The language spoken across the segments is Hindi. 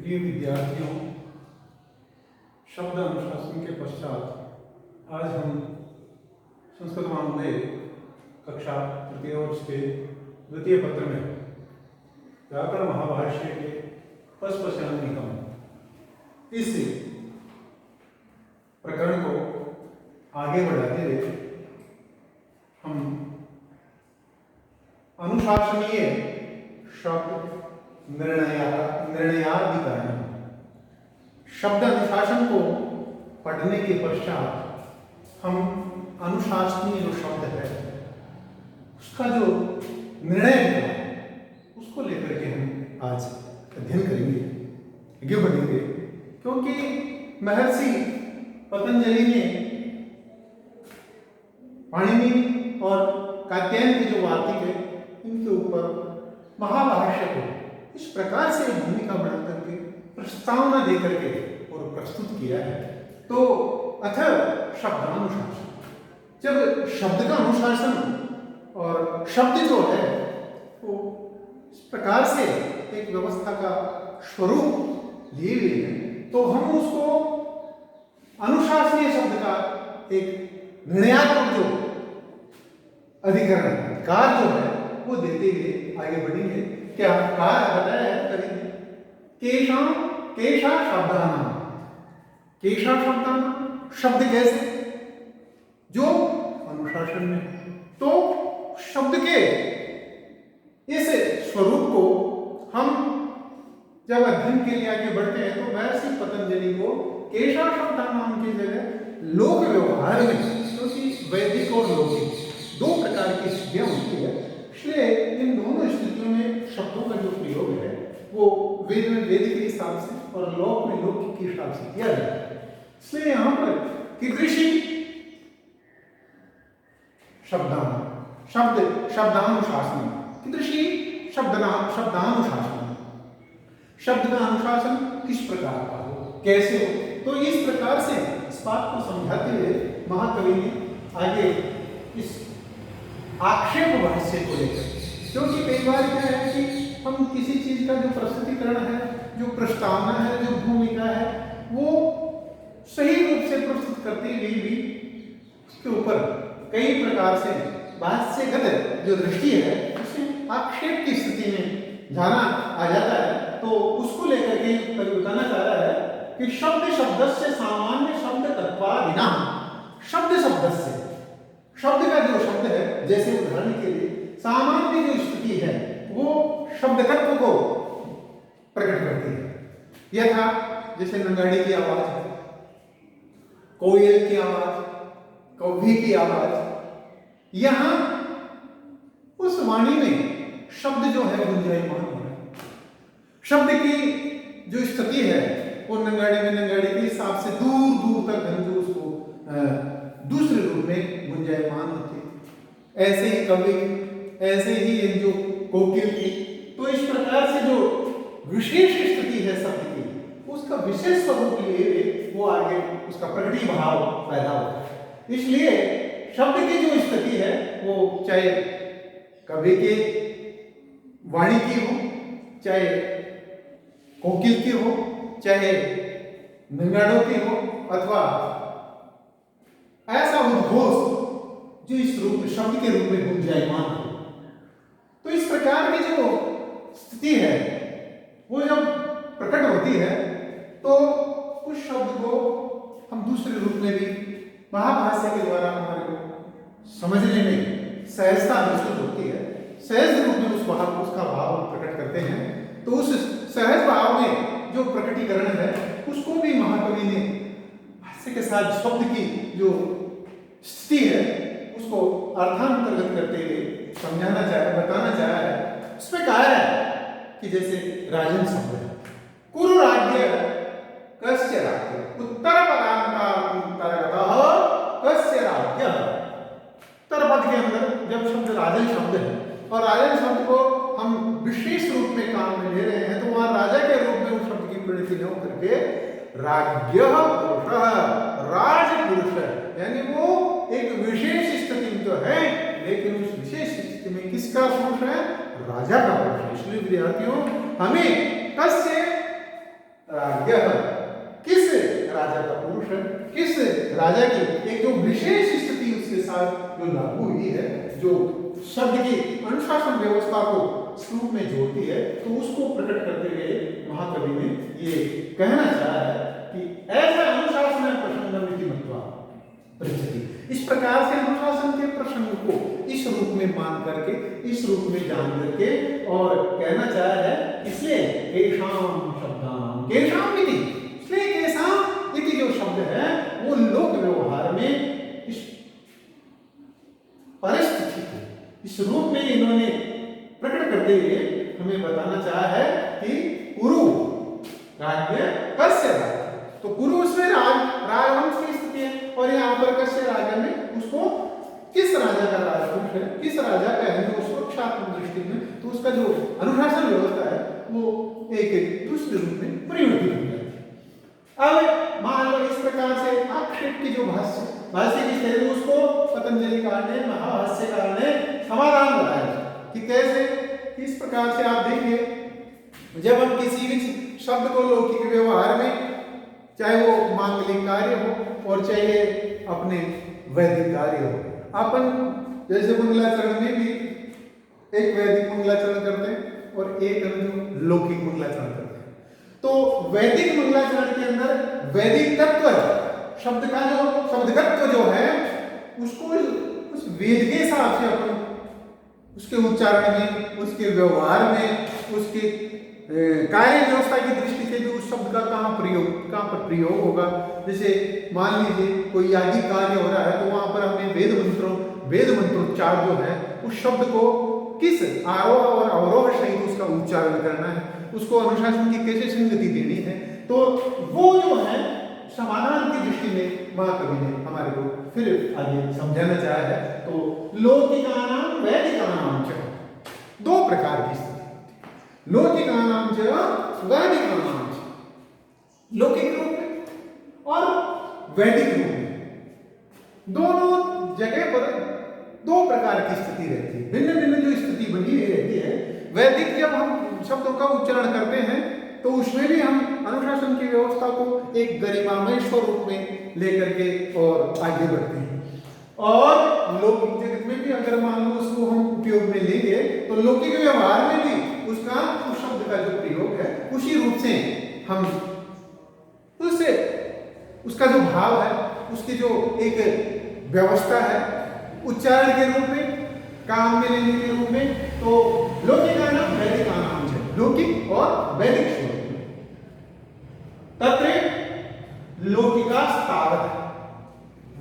प्रिय विद्यार्थियों, शब्द अनुशासन के पश्चात आज हम संस्कृत मामले कक्षा तृतीय वर्ष के द्वितीय पत्र में व्याकरण महाभाष्य के पस्पशान निगम इस प्रकरण को आगे बढ़ाते हुए हम अनुशासनीय शब्द निर्णयाधिकरण शब्द अनुशासन को पढ़ने के पश्चात हम अनुशासनीय जो शब्द है उसका जो निर्णय है उसको लेकर के हम आज अध्ययन करेंगे, आगे बढ़ेंगे। क्योंकि महर्षि पतंजलि ने पाणिनि और कात्यायन की जो वार्तिक है इनके ऊपर महाभाष्य को इस प्रकार से भूमिका बना करके प्रस्तावना दे करके और प्रस्तुत किया है। तो अथ शब्दानुशासन, जब शब्द का अनुशासन और शब्द जो है वो इस प्रकार से एक व्यवस्था का स्वरूप लिए हुए हैं तो हम उसको अनुशासनीय शब्द का एक निर्णयात्मक जो अधिकरण कार जो है वो देते हुए आगे बढ़ेंगे। क्या कार बताया है करेंगे केशा शब्दानाम, केशा शब्दानाम शब्द कैसे जो अनुशासन में, तो शब्द के इस स्वरूप को हम जब अध्ययन के लिए आगे बढ़ते हैं तो महर्षि पतंजलि को केशा शब्दानाम की जगह लोक व्यवहार में, क्योंकि वैदिक और लौकिक दो प्रकार की स्थितियां होती है, इसलिए इन दोनों स्थितियों में शब्दों का जो प्रयोग है वो वेद में वेद के हिसाब से और लोक में लौकिक के हिसाब से किया जाता है। इसलिए यहाँ पर कीदृशी शब्दानुशासन, कीदृशी शब्दानुशासन, शब्द का अनुशासन किस प्रकार का हो, कैसे हो, तो इस प्रकार से इस बात को समझाते हुए महाकवि ने आगे इस आक्षेप भाष्य को लेकर, क्योंकि कई बार क्या है कि हम किसी चीज का जो प्रस्तुतिकरण है, जो प्रस्तावना है, जो भूमिका है वो सही रूप से प्रस्तुत करते हुए भी उसके ऊपर कई प्रकार से भाष्यगत जो दृष्टि है उससे आक्षेप की स्थिति में जाना आ जाता है। तो उसको लेकर के कवि बताना चाह रहा है कि शब्द से सामान्य शब्द तत्वादिना, शब्द से शब्द का जो शब्द है, जैसे उदाहरण के लिए सामान्य जो स्थिति है वो शब्दकत्व को प्रकट करती है। यह था जैसे नगाड़े की आवाज, कोयल की आवाज, कौवी की आवाज, यहां उस वाणी में शब्द जो है गुंजायमान हो रहा है। शब्द की जो स्थिति है वो नगाड़े में नगाड़े के हिसाब से दूर दूर तक धंधु उसको दूसरे रूप में गुंजायमान होती, ऐसे ही कवि, ऐसे ही जो कोकिल की, तो इस प्रकार से जो विशेष स्थिति है शब्द की उसका विशेष स्वरूप लिए वो आगे उसका प्रकटी भाव पैदा होता है। इसलिए शब्द की जो स्थिति है वो चाहे कवि के वाणी की हो, चाहे कोकिल की हो, चाहे नगाड़ों की हो, अथवा ऐसा उद्घोष जो इस रूप शब्द के रूप में गुंजायमान हो, तो इस प्रकार की जो स्थिति है वो जब प्रकट होती है तो उस शब्द को हम दूसरे रूप में भी महाभाष्य के द्वारा हमारे को समझने में सहजता महसूस होती है, सहज रूप में उसका भाव प्रकट करते हैं। तो उस सहज भाव में जो प्रकटीकरण है उसको भी महाकवि ने भाष्य के साथ शब्द की जो स्थिति है उसको अर्थांतर्गत करते हुए समझाना चाहे, बताना चाहा है। उसमें कहा है कि जैसे राजन शब्द है, कुरु राज्य कस्य राज्य, उत्तर पदांतरगतः कस्य राज्य, उत्तर पद के अंदर जब शब्द राजन शब्द है और राजन शब्द को हम विशेष रूप में काम में ले रहे हैं तो वहां राजा के रूप में उस शब्द की प्रवृत्ति न करके राज्य पुरुष, राजपुरुष, यानी वो एक विशेष स्थिति में तो है लेकिन उस विशेष स्थिति में किसका पुरुष है, राजा का पुरुष है। इसलिए विद्यार्थियों हमें कस्य राज्ञः, किस राजा का पुरुष है, किस राजा की एक जो विशेष स्थिति उसके साथ जो लागू हुई है, जो शब्द की अनुशासन व्यवस्था को रूप में जोड़ती है, तो उसको प्रकट करते हुए महाकवि ने ये कहना चाहा है कि ऐसा अनुशासन है प्रसंग नीतिमत्वा परिस्थिति। इस प्रकार से अनुशासन के प्रसंग को इस रूप में मान करके, इस रूप में जान करके और कहना चाहा है, इसलिए केशाम शब्दाम केशाम इति, इसलिए केशाम इति जो शब्द है वो लोक व्यवहार में इस परिस्थिति को इस रूप में इन्होंने प्रकट करते हुए हमें बताना चाहा है कि कुरु राज्य कस्य राज्य, तो कुरु उसमें राजवंश की स्थिति है, और यहाँ पर कस्य राज्य में उसको किस राजा का राजवंश है, किस राजा का है, जो सुरक्षात्मक दृष्टि में तो उसका जो अनुशासन व्यवस्था है वो एक दूसरे रूप में परिवर्तित हो जाती है। अब मान लो इस प्रकार से आक्षेप की जो भाष्य की शैली, उसको पतंजलिकार ने महाभाष्यकार ने समाधान बताया कि कैसे, इस प्रकार से आप देखिए, जब हम किसी भी शब्द को लौकिक व्यवहार में, चाहे वो मांगलिक कार्य हो और चाहे अपने वैदिक कार्य हो, अपन जैसे मंगलाचरण में भी एक वैदिक मंगलाचरण करते हैं और एक जो लौकिक मंगलाचरण करते हैं, तो वैदिक मंगलाचरण के अंदर वैदिक तत्व शब्द का जो शब्दगत्व जो है उसको उस वेद के हिसाब से अपन उसके उच्चारण में, उसके व्यवहार में, उसके कार्य व्यवस्था की दृष्टि से भी उस शब्द का कहाँ पर प्रयोग होगा। जैसे मान लीजिए कोई याज्ञिक कार्य हो रहा है, तो वहां पर हमें वेद मंत्रोच्चार जो है उस शब्द को किस आरोह और अवरोह सहित उसका उच्चारण करना है, उसको अनुशासन की कैसे संगति देनी है, तो वो जो है समाधान की दृष्टि में महाकवि ने हमारे को फिर आगे समझाना चाहा है। तो लौकिकानाम वैदिकानाम च, दो प्रकार की स्थिति, लौकिकानाम च वैदिकानाम च, लौकिक रूप में और वैदिक रूप में, दोनों जगह पर दो प्रकार की स्थिति रहती है, भिन्न भिन्न जो स्थिति बनी हुई रहती है। वैदिक जब हम शब्दों का उच्चारण करते हैं तो उसमें भी हम अनुशासन की व्यवस्था को एक गरिमामय स्वरूप में लेकर के और आगे बढ़ते हैं, और लौकिक जगत में भी अगर मान लो उसको हम उपयोग में लेंगे तो लौकिक व्यवहार में भी उसका उस शब्द का जो प्रयोग है उसी रूप से हम उससे उसका जो भाव है, उसकी जो एक व्यवस्था है उच्चारण के रूप में, काम में लेने के रूप में, तो लौकिक का नाम वैदिक का नाम है, लौकिक और वैदिक स्वरूप तत्र लौकिका स्थावत,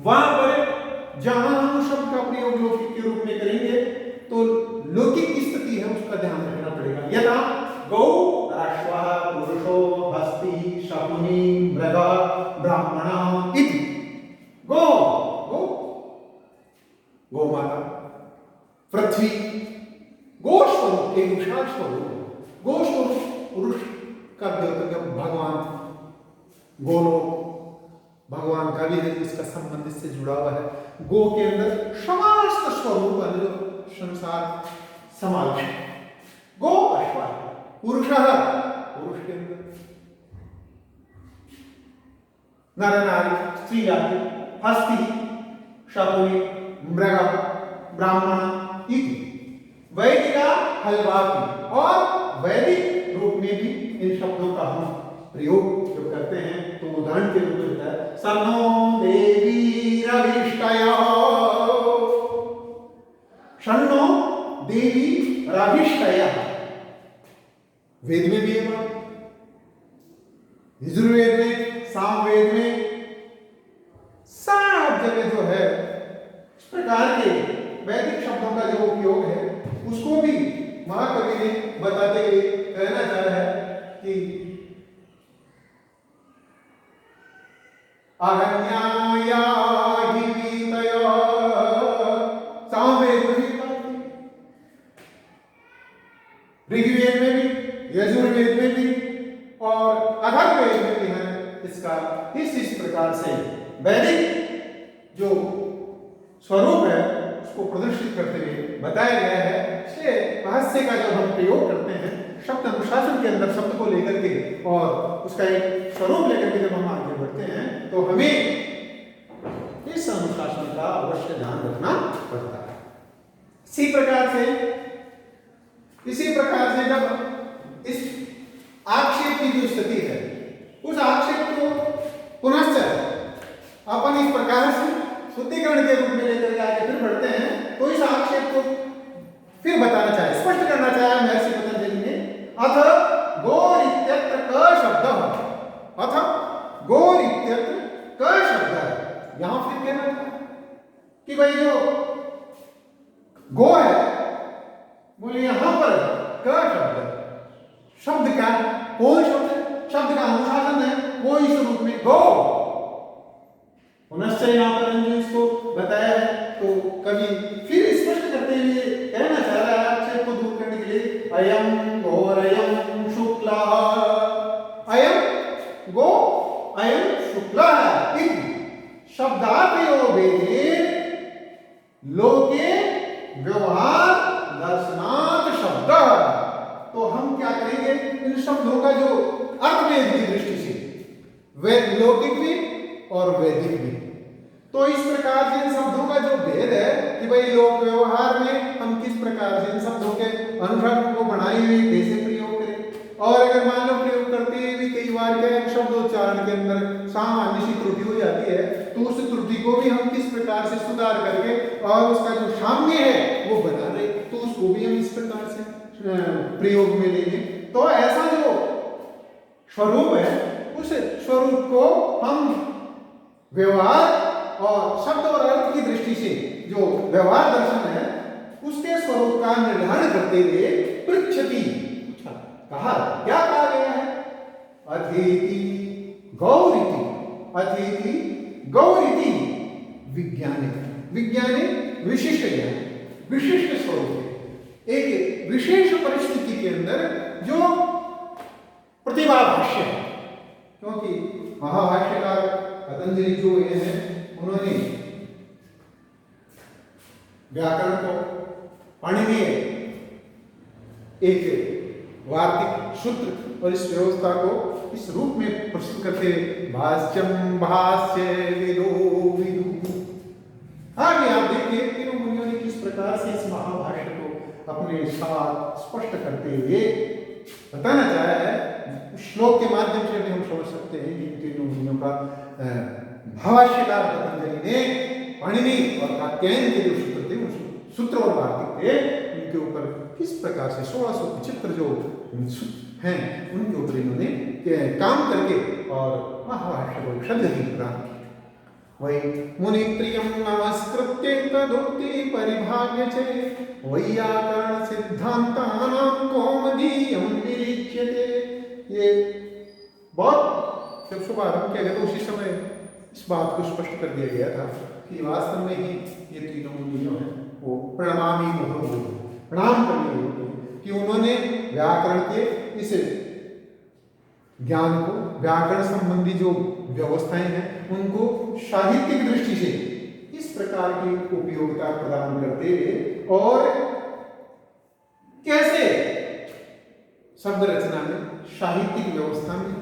वहां पर जहां हम शब्द का प्रयोग लौकिक के रूप में करेंगे तो लौकिक की स्थिति है उसका ध्यान रखना पड़ेगा। यथा गौ राश्वः पुरुषो हस्ती शकुनी मृगा ब्राह्मण इति, गौ गौ गौ माता, पृथ्वी, गो स्वरूप एक विशाल स्वरूप, गो स्वरूप पुरुष का द्योतक भगवान, गोलोक भगवान का भी है, इसका संबंध इससे जुड़ा हुआ है। गो के अंदर समस्त स्वरूप जो संसार समावेश, गो अश्व, पुरुष पुरुष के अंदर नर नारी स्त्री जाति, हस्ती शकुनी मृग ब्राह्मण इति, वैदिका हलवाकी, और वैदिक रूप में भी इन शब्दों का हम प्रयोग जब करते हैं तो उदाहरण के रूप में होता है सन्नो देवी रविष्टया, सन्नो देवी रविष्टया, वेद में भी है बात, यजुर्वेद में, सामवेद में, सब जगह जो है इस प्रकार के वैदिक शब्दों का जो उपयोग है उसको भी महाकवि ने बताते हुए कहना चाह रहा है कि अगन्याया हि वीतया, सामवेद में भी, ऋग्वेद में भी, यजुर्वेद में भी और अथर्ववेद में भी है। इसका इस प्रकार से वैदिक जो स्वरूप है उसको प्रदर्शित करते हुए बताया गया है। इसलिए भाष्य का जब हम प्रयोग करते हैं शब्द अनुशासन के अंदर शब्द को लेकर के और उसका एक स्वरूप लेकर के जब हम आगे बढ़ते हैं तो हमें इस अनुशासन का अवश्य ध्यान रखना पड़ता है। इसी प्रकार से जब इस आक्षेप की जो स्थिति है उस आक्षेप को पुनश्च अपन इस प्रकार से शुद्धिकरण के रूप में लेकर के आगे फिर बढ़ते हैं तो इस आक्षेप को फिर बताना चाहे, स्पष्ट करना चाहे महर्षि पतंजलि ने। अथ गौर इत्यत्र क शब्द, अथ गौर इत्यत्र क शब्द, यहां फिर कहना था कि भाई जो गो है बोले यहां पर क शब्द क्या कौन शब्द है, शब्द का अनुशासन है वो इस रूप में गो। पुनश्च यहाँ पर हमने इसको बताया है तो कभी फिर स्पष्ट करते हुए कहना चाह रहा है आक्षेप को दूर करने के लिए, अयम गौरयम शुक्ला, अयम गो अयम शुक्ला शब्दार्थयो वेदे लोके व्यवहार दर्शनात् शब्द। तो हम क्या करेंगे, इन शब्दों का जो अर्थवेद की दृष्टि से वेद लौकिक भी और वैदिक भी, तो इस प्रकार से इन शब्दों का जो भेद है कि भाई लोक व्यवहार में हम किस प्रकार से इन शब्दों के अनुसार को बनाए हुए कैसे प्रयोग करें, और अगर मान लो प्रयोग करते हुए भी कई बार क्या एक शब्दोच्चारण के अंदर सामान्य सी त्रुटि हो जाती है तो उस त्रुटि को भी हम किस प्रकार से सुधार करके और उसका जो साम्य है वो बना रहे, तो उसको भी हम इस प्रकार से प्रयोग में लेंगे। तो ऐसा जो स्वरूप है उस स्वरूप को हम व्यवहार और शब्द और अर्थ की दृष्टि से जो व्यवहार दर्शन है उसके स्वरूप का निर्धारण करते हुए पृच्छति, कहा क्या कहा गया है, अतिथि गौरिति, अतिथि गौरिति विज्ञाने, विज्ञाने विशिष्ट ज्ञान, विशिष्ट स्वरूप है, एक विशेष परिस्थिति के अंदर जो प्रतिभा भाष्य है, क्योंकि महाभाष्यकार पतंजलि जो ये हैं उन्होंने व्याकरण को पाणिनीय एक वार्तिक सूत्र और इस व्यवस्था को इस रूप में प्रस्तुत करते हुए भाष्यम भाष्य विदो विदु, आगे आप देखिए तीनों मुनियों ने किस प्रकार से इस महाभाष्य को अपने साथ स्पष्ट करते हुए बताना चाहा है। श्लोक के माध्यम से भी हम समझ सकते हैं कि तीनों मुनियों का भाष्यकार पतंजलि ने पाणिनि और कात्यायन के जो सूत्र थे उस सूत्र और वार्तिक थे उनके ऊपर किस प्रकार से 1675 जो हैं उनके ऊपर इन्होंने काम करके और महाभाष्य को शब्दहीन प्रदान किया। वै मुनि प्रियम नमस्कृत्य तदुक्ति परिभाव्य च वैयाकरण सिद्धांतानां कौमुदीयं विरिच्यते। ये बहुत जब शुभारंभ किया गया तो उसी समय इस बात को स्पष्ट कर दिया गया था कि वास्तव में ही ये तीनों मुनि जो हैं वो प्रणमामि मुहुर्मुहुः, प्रणाम करने योग्य हैं कि उन्होंने व्याकरण के इस ज्ञान को, व्याकरण संबंधी जो व्यवस्थाएं हैं उनको साहित्यिक दृष्टि से इस प्रकार की उपयोगिता प्रदान करते हुए और कैसे शब्द रचना में, साहित्यिक व्यवस्था में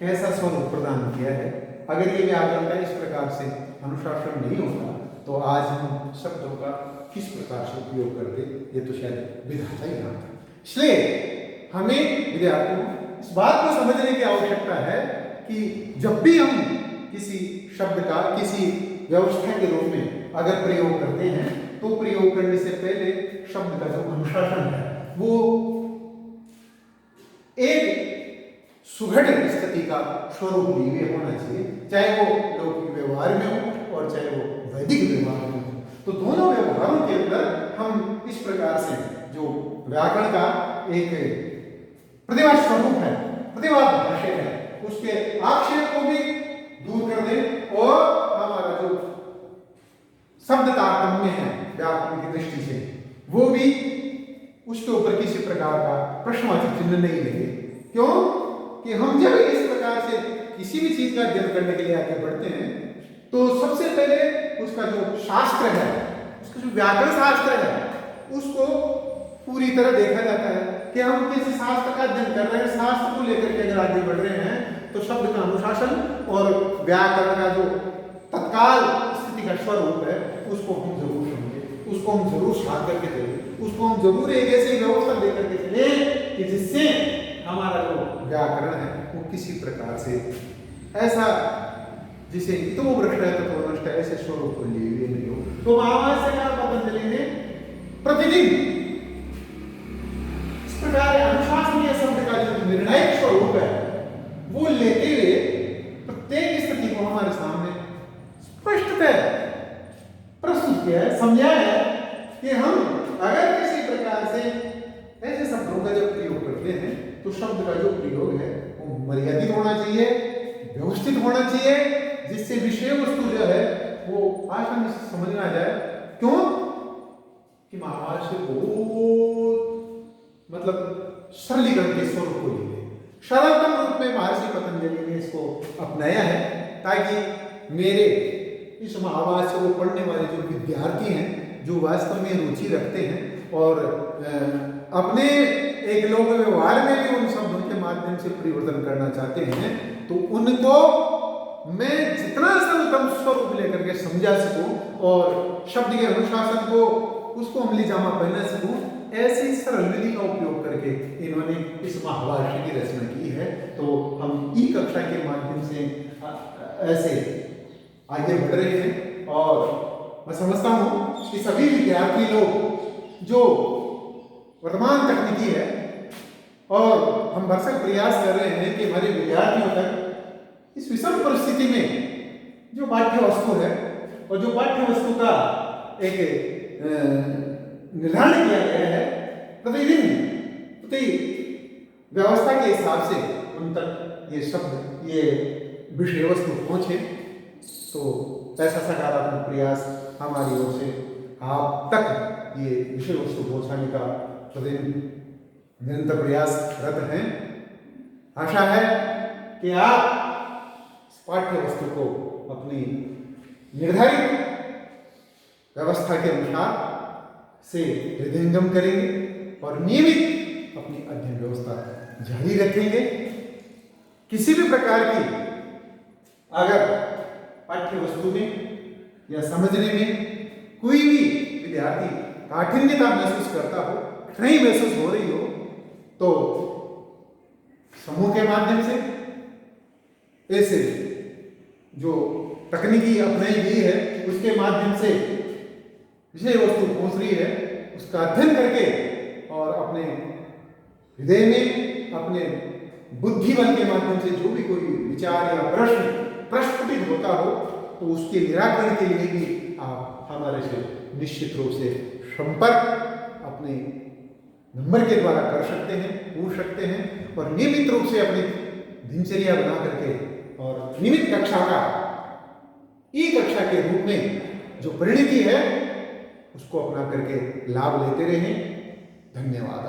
कैसा स्वरूप प्रदान किया है। अगर ये व्याकरण का इस प्रकार से अनुशासन नहीं होता तो आज हम शब्दों का किस प्रकार से उपयोग करते, ये तो शायद विधाता ही ना था। इसलिए हमें विद्यार्थियों इस बात को समझने की आवश्यकता है कि जब भी हम किसी शब्द का किसी व्यवस्था के रूप में अगर प्रयोग करते हैं तो प्रयोग करने से पहले शब्द का जो अनुशासन है वो एक सुघड़ स्थिति का स्वरूप लिए होना चाहिए, चाहे वो लौकिक व्यवहार में हो और चाहे वो वैदिक व्यवहार में हो। तो दोनों व्यवहारों के अंदर हम इस प्रकार से जो व्याकरण का एक प्रतिभा स्वरूप है, प्रतिभा भाष्य है, उसके आक्षेप को भी दूर कर दें और हमारा जो शब्द तारतम्य है व्याकरण की दृष्टि से वो भी उसके ऊपर किसी प्रकार का प्रश्नवाची चिन्ह नहीं लेंगे। क्यों कि हम जब इस प्रकार से किसी भी चीज का अध्ययन करने के लिए आगे बढ़ते हैं तो सबसे पहले उसका जो शास्त्र है, उसका जो व्याकरण शास्त्र है उसको पूरी तरह देखा जाता है कि हम किसी शास्त्र का अध्ययन कर रहे हैं, शास्त्र को लेकर के अगर आगे बढ़ रहे हैं तो शब्द का अनुशासन और व्याकरण का जो तत्काल स्थिति का स्वरूप है उसको हम जरूर समझे, उसको हम जरूर साध करके चले, उसको हम जरूर एक ऐसी व्यवस्था देकर के चले कि जिससे हमारा जो व्याकरण है वो किसी प्रकार से ऐसा जिसे इतो भ्रष्ट है तो नष्ट है ऐसे स्वरूप को लिए हुए नहीं हो। तो महाभारत से क्या पतंजलि ने प्रतिदिन इस प्रकार अनुशासनीय शब्द का जो निर्णायक स्वरूप है वो लेते हुए प्रत्येक स्थिति को हमारे सामने स्पष्टतः प्रस्तुत किया है, समझाया है कि हम अगर किसी प्रकार से ऐसे शब्दों का जब प्रयोग करते हैं तो शब्द का जो प्रयोग है वो मर्यादित होना चाहिए, व्यवस्थित होना चाहिए, जिससे विषय वस्तु जो है वो आसानी से समझ में आ जाए। क्यों कि महाभारत से बहुत मतलब सरलीकरण के स्वरूप को लिए सरलतम रूप में महर्षि पतंजलि ने इसको अपनाया है ताकि मेरे इस महाभारत से वो पढ़ने वाले जो विद्यार्थी हैं जो वास्तव में रुचि रखते हैं और अपने एक लोक व्यवहार में भी उन शब्दों के माध्यम से परिवर्तन करना चाहते हैं तो उनको मैं जितना सरलतम स्वरूप लेकर के समझा सकूं और शब्द के अनुशासन को उसको अमली जामा पहना सकूं, ऐसी सरल विधि का उपयोग करके इन्होंने इस महाभाष्य की रचना की है। तो हम ई कक्षा के माध्यम से ऐसे आगे बढ़ रहे हैं और मैं समझता हूं कि सभी विद्यार्थी लोग जो वर्तमान तकनीकी है और हम भरसक प्रयास कर रहे हैं कि हमारे विद्यार्थियों तक इस विषम परिस्थिति में जो पाठ्य वस्तु है और जो पाठ्य वस्तु का एक निर्धारण किया गया है प्रतिदिन प्रति व्यवस्था के हिसाब से उन तक ये शब्द ये विषय वस्तु पहुंचे, तो ऐसा सकारात्मक प्रयास हमारी ओर से आप तक ये विषय वस्तु पहुंचाने का प्रतिदिन निरंतर प्रयासरत हैं। आशा है कि आप इस पाठ्य वस्तु को अपनी निर्धारित व्यवस्था के अनुसार से हृदयंगम करेंगे और नियमित अपनी अध्ययन व्यवस्था जारी रखेंगे। किसी भी प्रकार की अगर पाठ्य वस्तु में या समझने में कोई भी विद्यार्थी काठिन्यता महसूस करता हो, कठिनाई महसूस हो रही हो, तो समूह के माध्यम से ऐसे जो तकनीकी अपनाई गई है उसके माध्यम से विषय वस्तु पहुंच रही है उसका अध्ययन करके और अपने हृदय में अपने बुद्धि बल के माध्यम से जो भी कोई विचार या प्रश्न प्रस्फुटित होता हो तो उसके निराकरण के लिए भी आप हमारे से निश्चित रूप से संपर्क अपने नंबर के द्वारा कर सकते हैं, पूछ सकते हैं और नियमित रूप से अपनी दिनचर्या बना करके और नियमित कक्षा का ई कक्षा के रूप में जो परिणति है उसको अपना करके लाभ लेते रहें। धन्यवाद।